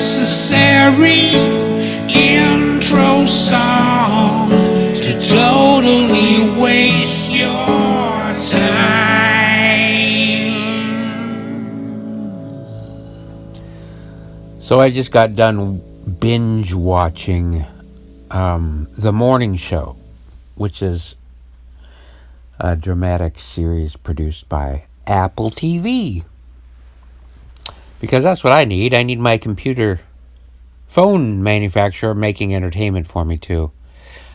unnecessary intro song to totally waste your time. So I just got done binge watching The Morning Show, which is a dramatic series produced by Apple TV. Because that's what I need. I need my phone manufacturer making entertainment for me too.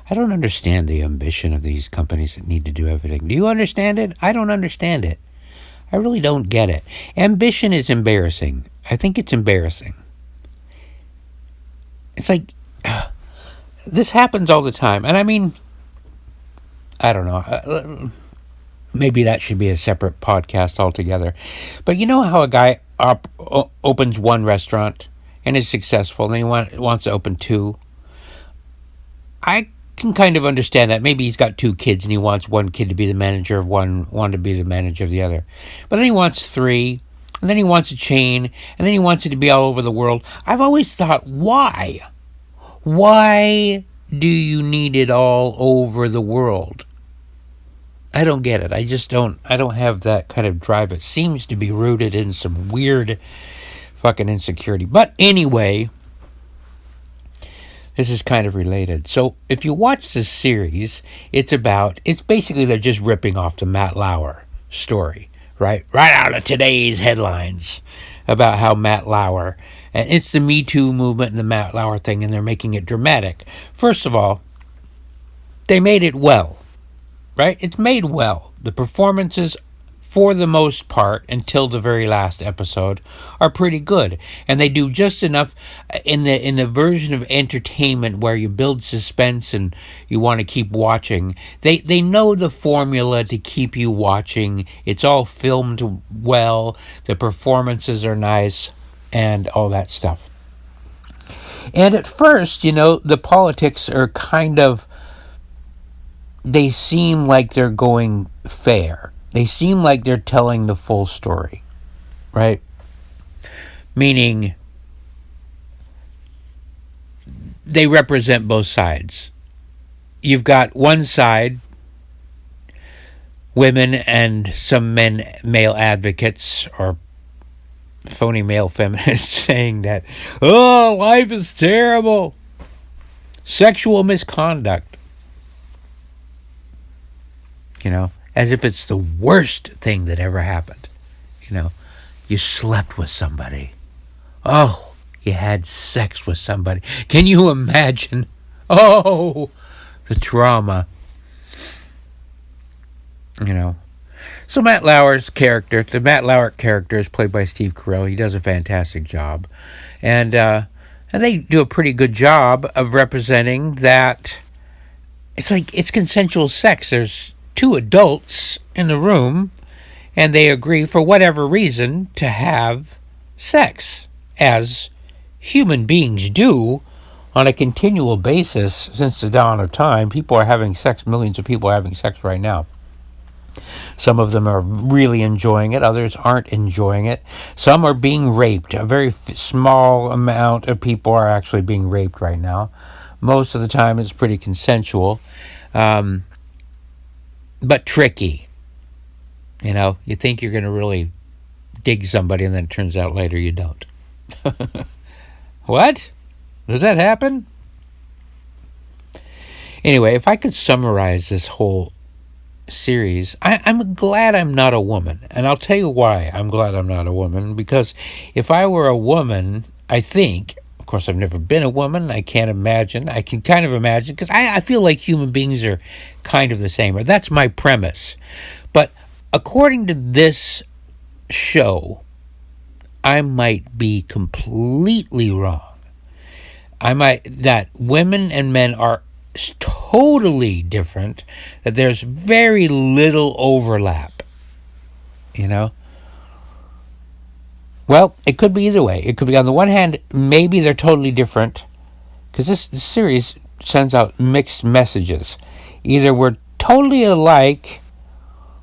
I don't understand the ambition of these companies that need to do everything. Do you understand it? I don't understand it. I really don't get it. Ambition is embarrassing. I think it's embarrassing. It's like, this happens all the time. And I mean, I don't know. Maybe that should be a separate podcast altogether. But you know how a guy opens one restaurant and is successful, and he wants to open two? I can kind of understand that. Maybe he's got two kids and he wants one kid to be the manager of one to be the manager of the other. But then he wants three, and then he wants a chain, and then he wants it to be all over the world. I've always thought, why? Why do you need it all over the world? I don't get it. I don't have that kind of drive. It seems to be rooted in some weird fucking insecurity. But anyway, this is kind of related. So if you watch this series, it's basically they're just ripping off the Matt Lauer story, right? Right out of today's headlines about how Matt Lauer, and it's the Me Too movement and the Matt Lauer thing, and they're making it dramatic. First of all, they made it well. Right? It's made well. The performances, for the most part, until the very last episode, are pretty good. And they do just enough in the version of entertainment where you build suspense and you want to keep watching. They know the formula to keep you watching. It's all filmed well. The performances are nice and all that stuff. And at first, the politics are kind of, they seem like they're going fair. They seem like they're telling the full story, right? Meaning, they represent both sides. You've got one side, women and some male advocates, or phony male feminists, saying that, oh, life is terrible. Sexual misconduct. As if it's the worst thing that ever happened. You slept with somebody. Oh, you had sex with somebody. Can you imagine? Oh, the trauma. So the Matt Lauer character is played by Steve Carell. He does a fantastic job. And they do a pretty good job of representing that it's consensual sex. There's two adults in the room, and they agree for whatever reason to have sex, as human beings do on a continual basis since the dawn of time. People are having sex. Millions of people are having sex right now. Some of them are really enjoying it. Others aren't enjoying it. Some are being raped. A very small amount of people are actually being raped right now. Most of the time it's pretty consensual. But tricky. You think you're going to really dig somebody, and then it turns out later you don't. What? Does that happen? Anyway, if I could summarize this whole series, I'm glad I'm not a woman. And I'll tell you why I'm glad I'm not a woman. Because if I were a woman, I think, of course I've never been a woman, I can't imagine. I can kind of imagine, because I feel like human beings are kind of the same. Or that's my premise. But according to this show, I might be completely wrong. That women and men are totally different, that there's very little overlap, Well, it could be either way. It could be, on the one hand, maybe they're totally different, because this series sends out mixed messages. Either we're totally alike,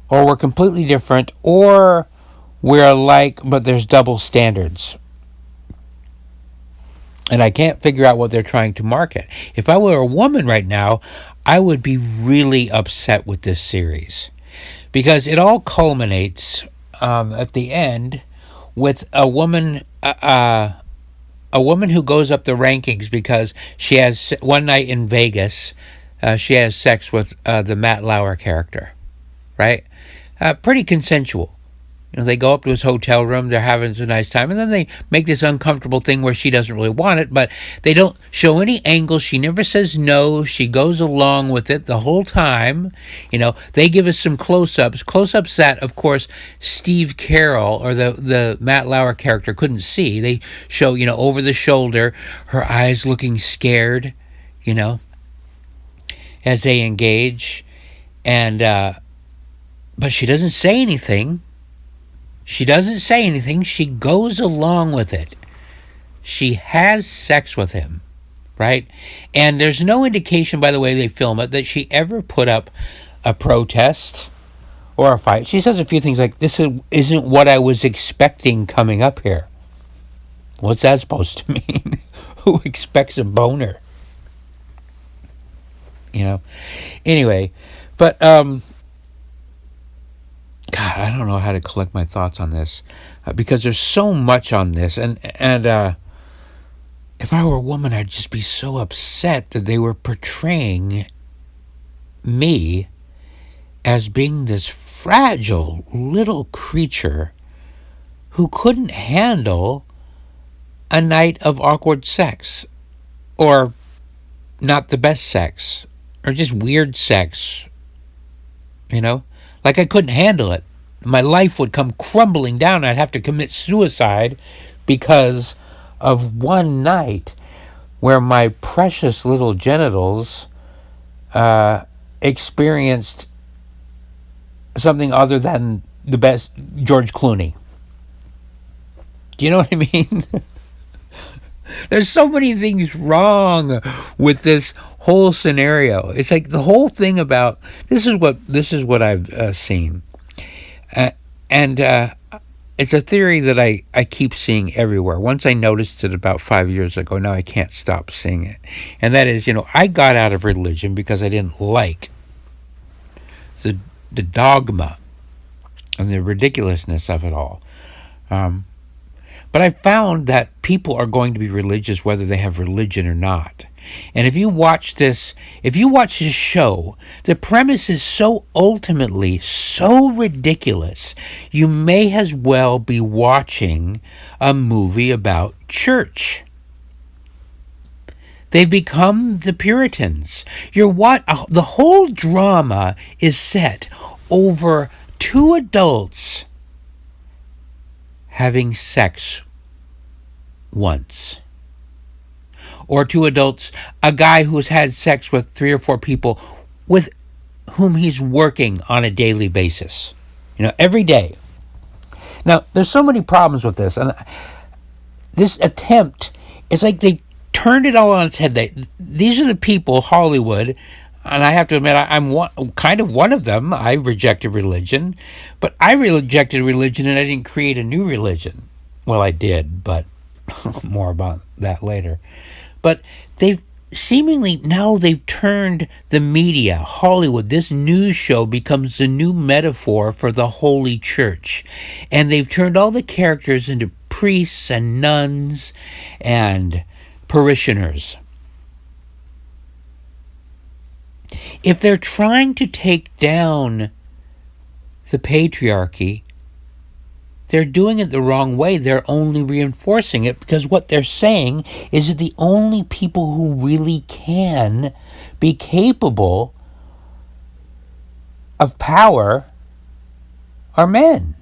or we're completely different, or we're alike, but there's double standards. And I can't figure out what they're trying to market. If I were a woman right now, I would be really upset with this series because it all culminates at the end with a woman who goes up the rankings because she has one night in Vegas, she has sex with the Matt Lauer character, right? Pretty consensual. They go up to his hotel room, they're having a nice time, and then they make this uncomfortable thing where she doesn't really want it, but they don't show any angles. She never says no. She goes along with it the whole time. They give us some close-ups that, of course, Steve Carell, or the Matt Lauer character, couldn't see. They show, over the shoulder, her eyes looking scared, as they engage, and, but she doesn't say anything. She doesn't say anything. She goes along with it. She has sex with him, right? And there's no indication, by the way they film it, that she ever put up a protest or a fight. She says a few things like, "This isn't what I was expecting coming up here." What's that supposed to mean? Who expects a boner? Anyway, but God, I don't know how to collect my thoughts on this because there's so much on this, and if I were a woman, I'd just be so upset that they were portraying me as being this fragile little creature who couldn't handle a night of awkward sex, or not the best sex, or just weird sex, Like I couldn't handle it. My life would come crumbling down. I'd have to commit suicide because of one night where my precious little genitals experienced something other than the best George Clooney. Do you know what I mean? There's so many things wrong with this whole scenario. It's like the whole thing about this is what I've seen, and it's a theory that I keep seeing everywhere. Once I noticed it about 5 years ago. Now I can't stop seeing it, and that is, I got out of religion because I didn't like the dogma and the ridiculousness of it all. But I found that people are going to be religious whether they have religion or not. And if you watch this show, the premise is so ultimately so ridiculous, you may as well be watching a movie about church. They've become the Puritans. The whole drama is set over two adults having sex once. Or two adults, a guy who's had sex with 3 or 4 people with whom he's working on a daily basis. Every day. Now, there's so many problems with this. And this attempt, it's like they've turned it all on its head. These are the people, Hollywood, and I have to admit, I'm kind of one of them. I rejected religion, but I rejected religion and I didn't create a new religion. Well, I did, but more about that later. But they've turned the media, Hollywood, this news show becomes the new metaphor for the Holy Church. And they've turned all the characters into priests and nuns and parishioners. If they're trying to take down the patriarchy, they're doing it the wrong way. They're only reinforcing it because what they're saying is that the only people who really can be capable of power are men.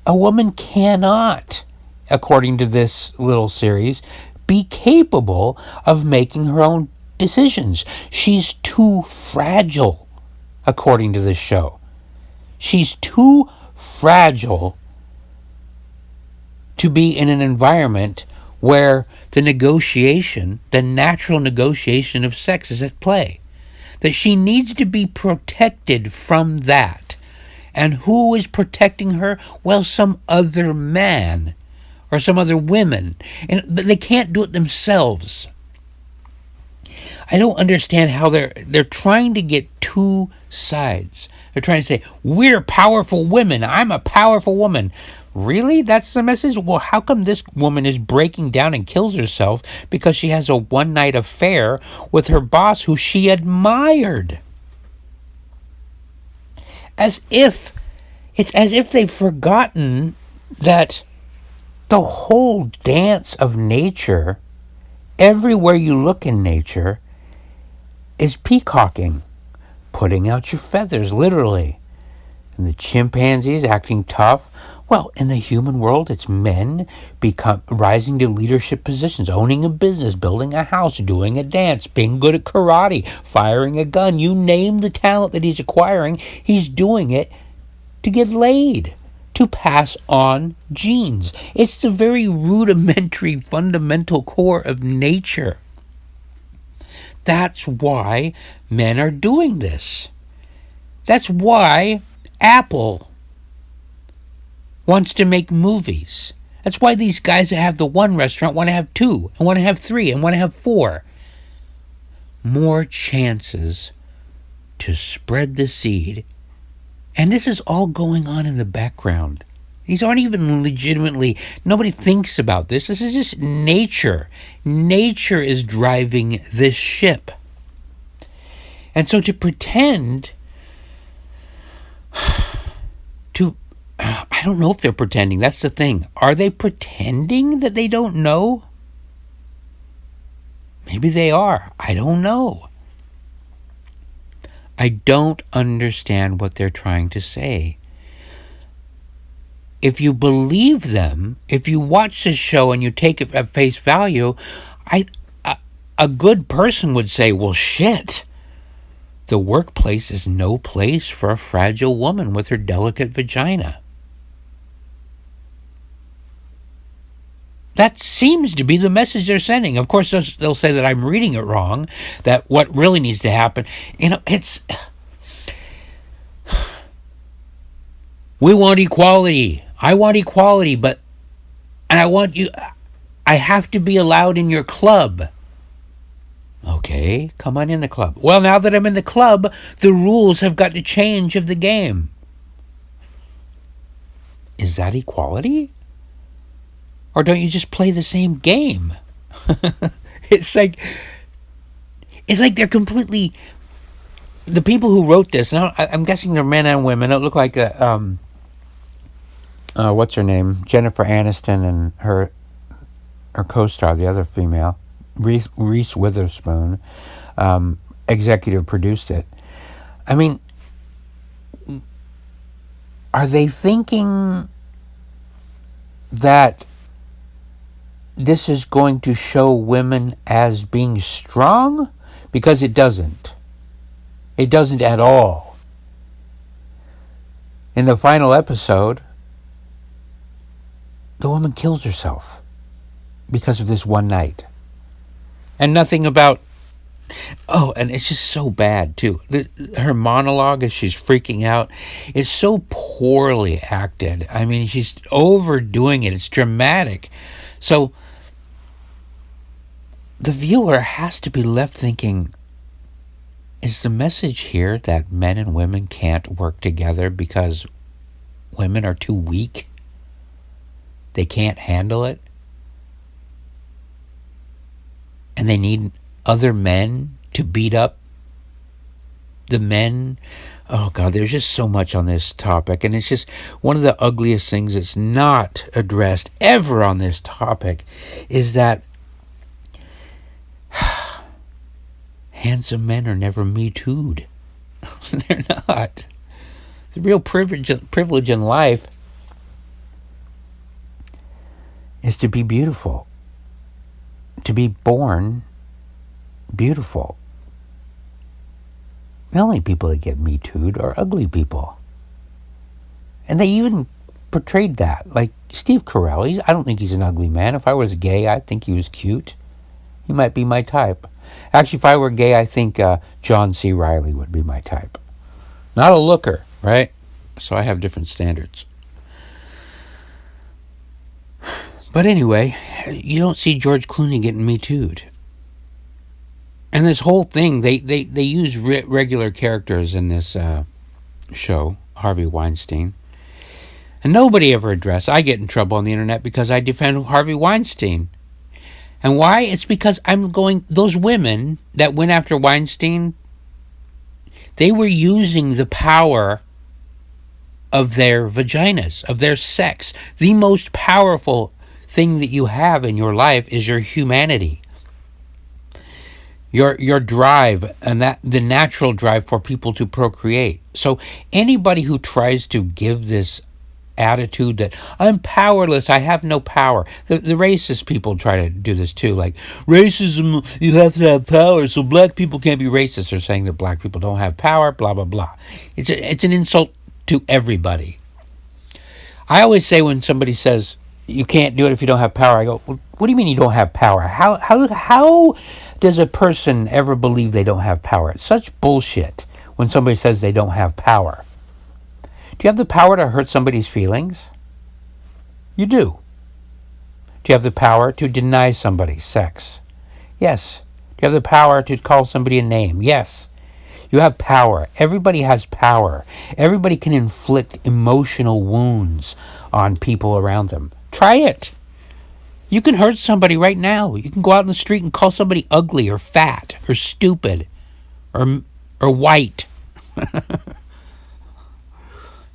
A woman cannot, according to this little series, be capable of making her own decisions. She's too fragile, according to this show. She's too fragile to be in an environment where the natural negotiation of sex is at play. That she needs to be protected from that. And who is protecting her? Well, some other man or some other women, and they can't do it themselves. I don't understand how they're trying to get two sides. They're trying to say, we're powerful women. I'm a powerful woman. Really? That's the message? Well, how come this woman is breaking down and kills herself because she has a one-night affair with her boss who she admired? It's as if they've forgotten that the whole dance of nature, everywhere you look in nature, is peacocking, putting out your feathers, literally. And the chimpanzees acting tough. Well, in the human world, it's men rising to leadership positions, owning a business, building a house, doing a dance, being good at karate, firing a gun. You name the talent that he's acquiring, he's doing it to get laid, to pass on genes. It's the very rudimentary, fundamental core of nature. That's why men are doing this. That's why Apple wants to make movies. That's why these guys that have the one restaurant want to have two, and want to have three, and want to have four. More chances to spread the seed. And this is all going on in the background. These aren't even legitimately, nobody thinks about this. This is just nature. Nature is driving this ship. And so to pretend I don't know if they're pretending. That's the thing. Are they pretending that they don't know? Maybe they are. I don't know. I don't understand what they're trying to say. If you believe them, if you watch this show and you take it at face value, a good person would say, well, shit. The workplace is no place for a fragile woman with her delicate vagina. That seems to be the message they're sending. Of course, they'll say that I'm reading it wrong, that what really needs to happen, it's... We want equality. I want equality, and I have to be allowed in your club. Okay, come on in the club. Well, now that I'm in the club, the rules have got to change of the game. Is that equality? Or don't you just play the same game? It's like they're completely... The people who wrote this, and I'm guessing they're men and women. It looked like what's her name? Jennifer Aniston and her co-star, the other female, Reese Witherspoon, executive produced it. I mean, are they thinking that this is going to show women as being strong? Because it doesn't. It doesn't at all. In the final episode, the woman kills herself because of this one night. And nothing about... Oh, and it's just so bad, too. Her monologue as she's freaking out is so poorly acted. I mean, she's overdoing it. It's dramatic. So the viewer has to be left thinking, is the message here that men and women can't work together because women are too weak? They can't handle it? And they need other men to beat up the men? Oh, God, there's just so much on this topic. And it's just one of the ugliest things that's not addressed ever on this topic is that handsome men are never Me Too'd. They're not. The real privilege in life is to be beautiful. To be born beautiful. The only people that get Me Too'd are ugly people. And they even portrayed that. Like Steve Carell, I don't think he's an ugly man. If I was gay, I'd think he was cute. He might be my type. Actually, if I were gay, I think John C. Reilly would be my type. Not a looker, right? So I have different standards. But anyway, you don't see George Clooney getting Me Too'd. And this whole thing, they use regular characters in this show, Harvey Weinstein. And nobody ever addressed. I get in trouble on the internet because I defend Harvey Weinstein. And why? It's because those women that went after Weinstein, they were using the power of their vaginas, of their sex. The most powerful thing that you have in your life is your humanity. Your drive, and that the natural drive for people to procreate. So anybody who tries to give this attitude that I'm powerless, I have no power. The racist people try to do this too, like racism, you have to have power, so black people can't be racist. They're saying that black people don't have power, blah blah blah. It's an insult to everybody. I always say when somebody says you can't do it if you don't have power, I go, well, what do you mean you don't have power? How does a person ever believe they don't have power? It's such bullshit when somebody says they don't have power. Do you have the power to hurt somebody's feelings? You do. Do you have the power to deny somebody sex? Yes. Do you have the power to call somebody a name? Yes. You have power. Everybody has power. Everybody can inflict emotional wounds on people around them. Try it. You can hurt somebody right now. You can go out in the street and call somebody ugly or fat or stupid or white.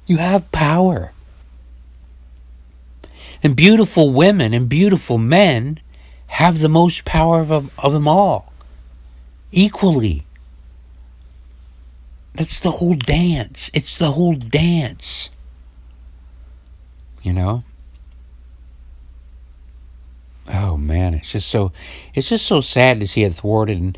You have power. And beautiful women and beautiful men have the most power of them all. Equally. That's the whole dance. It's the whole dance. You know? Oh man, it's just so sad to see it thwarted. And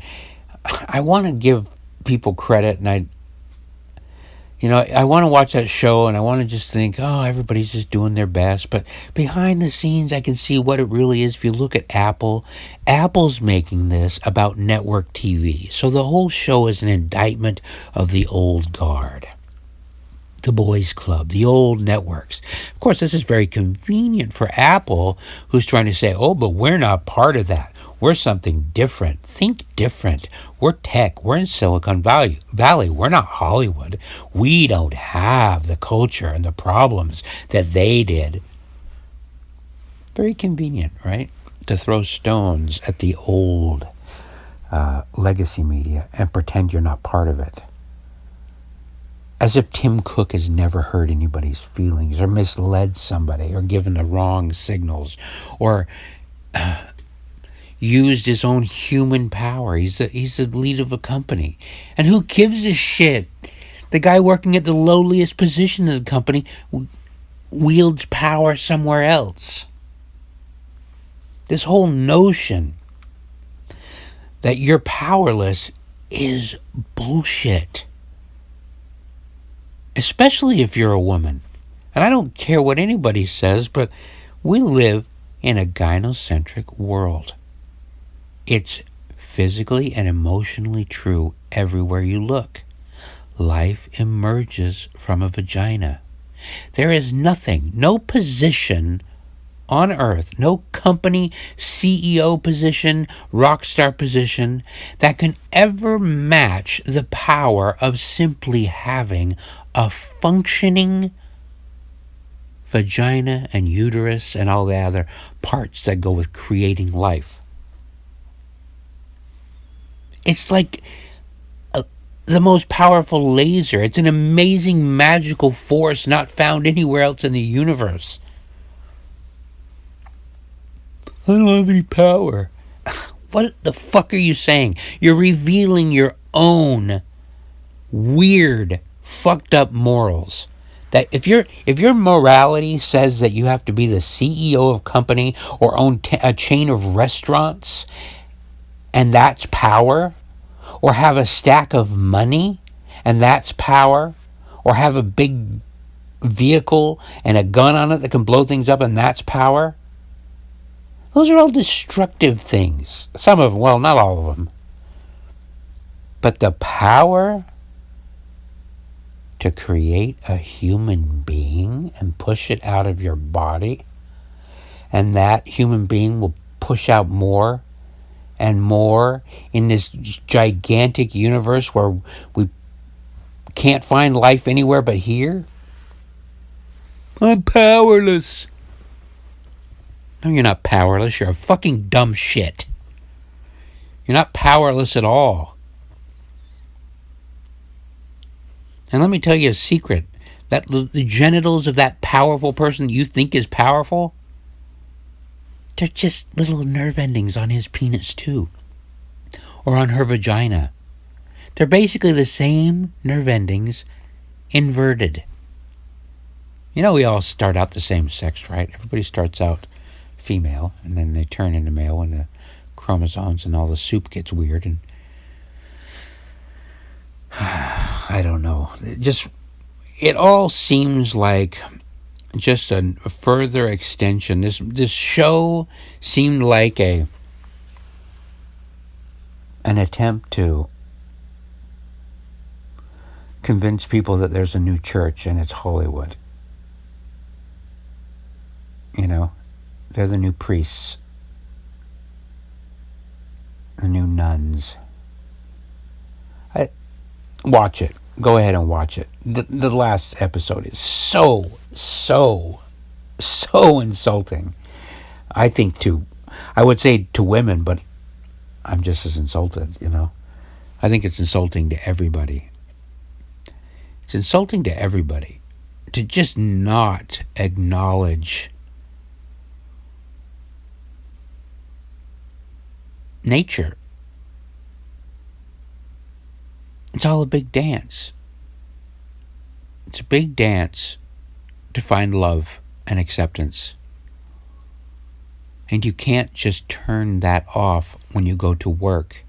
I want to give people credit, and I want to watch that show, and I want to just think, oh, everybody's just doing their best. But behind the scenes, I can see what it really is. If you look at Apple's making this about network TV. So the whole show is an indictment of the old guard. The boys club, the old networks. Of course, this is very convenient for Apple, who's trying to say, oh, but we're not part of that. We're something different. Think different. We're tech. We're in Silicon Valley. We're not Hollywood. We don't have the culture and the problems that they did. Very convenient, right? To throw stones at the old legacy media and pretend you're not part of it. As if Tim Cook has never hurt anybody's feelings or misled somebody or given the wrong signals or used his own human power. He's the lead of a company. And who gives a shit? The guy working at the lowliest position in the company wields power somewhere else. This whole notion that you're powerless is bullshit. Especially if you're a woman. And I don't care what anybody says, but we live in a gynocentric world. It's physically and emotionally true everywhere you look. Life emerges from a vagina. There is nothing, no position on earth, no company, CEO position, rock star position that can ever match the power of simply having a functioning vagina and uterus and all the other parts that go with creating life. It's like the most powerful laser. It's an amazing magical force not found anywhere else in the universe. I don't have any power. What the fuck are you saying? You're revealing your own weird, fucked up morals. That if your morality says that you have to be the CEO of a company or own a chain of restaurants, and that's power, or have a stack of money, and that's power, or have a big vehicle and a gun on it that can blow things up, and that's power. Those are all destructive things. Some of them, well, not all of them. But the power to create a human being and push it out of your body and that human being will push out more and more in this gigantic universe where we can't find life anywhere but here? I'm powerless. No, you're not powerless. You're a fucking dumb shit. You're not powerless at all. And let me tell you a secret. That the genitals of that powerful person that you think is powerful, they're just little nerve endings on his penis too. Or on her vagina. They're basically the same nerve endings inverted. You know, we all start out the same sex, right? Everybody starts out female, and then they turn into male when the chromosomes and all the soup gets weird, and I don't know. It all seems like just a further extension. This show seemed like an attempt to convince people that there's a new church and it's Hollywood. You know, they're the new priests, the new nuns. Watch it. Go ahead and watch it. The last episode is so insulting. I think I would say to women, but I'm just as insulted, you know. I think it's insulting to everybody. It's insulting to everybody to just not acknowledge nature. It's all a big dance. It's a big dance to find love and acceptance. And you can't just turn that off when you go to work.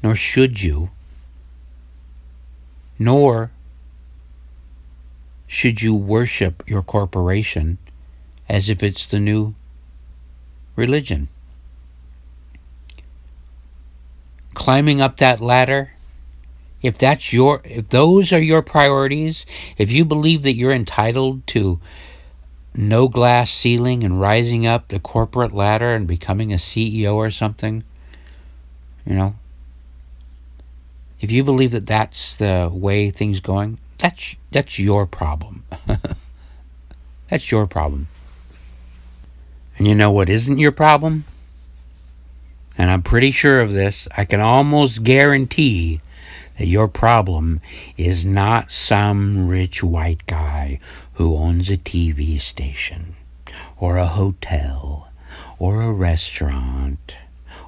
Nor should you. Nor should you worship your corporation as if it's the new religion. Climbing up that ladder, if those are your priorities, if you believe that you're entitled to no glass ceiling and rising up the corporate ladder and becoming a CEO or something, you know, if you believe that that's the way things going, that's your problem. That's your problem. And you know what isn't your problem? And I'm pretty sure of this. I can almost guarantee that your problem is not some rich white guy who owns a TV station, or a hotel, or a restaurant,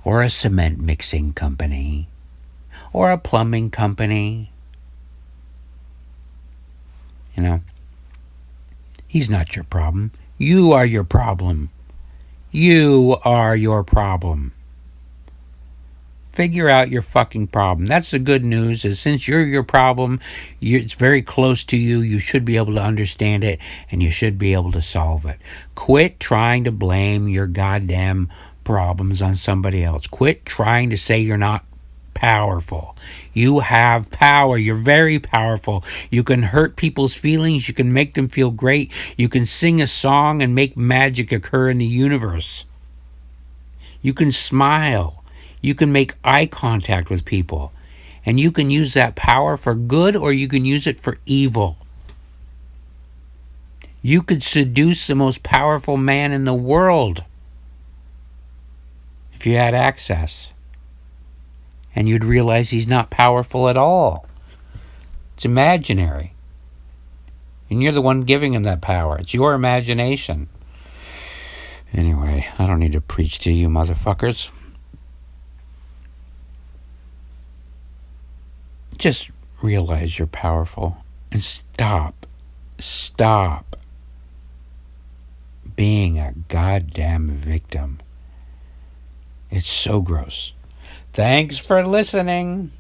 or a cement mixing company, or a plumbing company. You know, he's not your problem. You are your problem. You are your problem. Figure out your fucking problem. That's the good news, is since you're your problem, it's very close to you. You should be able to understand it, and you should be able to solve it. Quit trying to blame your goddamn problems on somebody else. Quit trying to say you're not powerful. You have power. You're very powerful. You can hurt people's feelings. You can make them feel great. You can sing a song and make magic occur in the universe. You can smile. You can make eye contact with people. And you can use that power for good, or you can use it for evil. You could seduce the most powerful man in the world if you had access. And you'd realize he's not powerful at all. It's imaginary. And you're the one giving him that power. It's your imagination. Anyway, I don't need to preach to you motherfuckers. Just realize you're powerful and stop being a goddamn victim. It's so gross. Thanks for listening.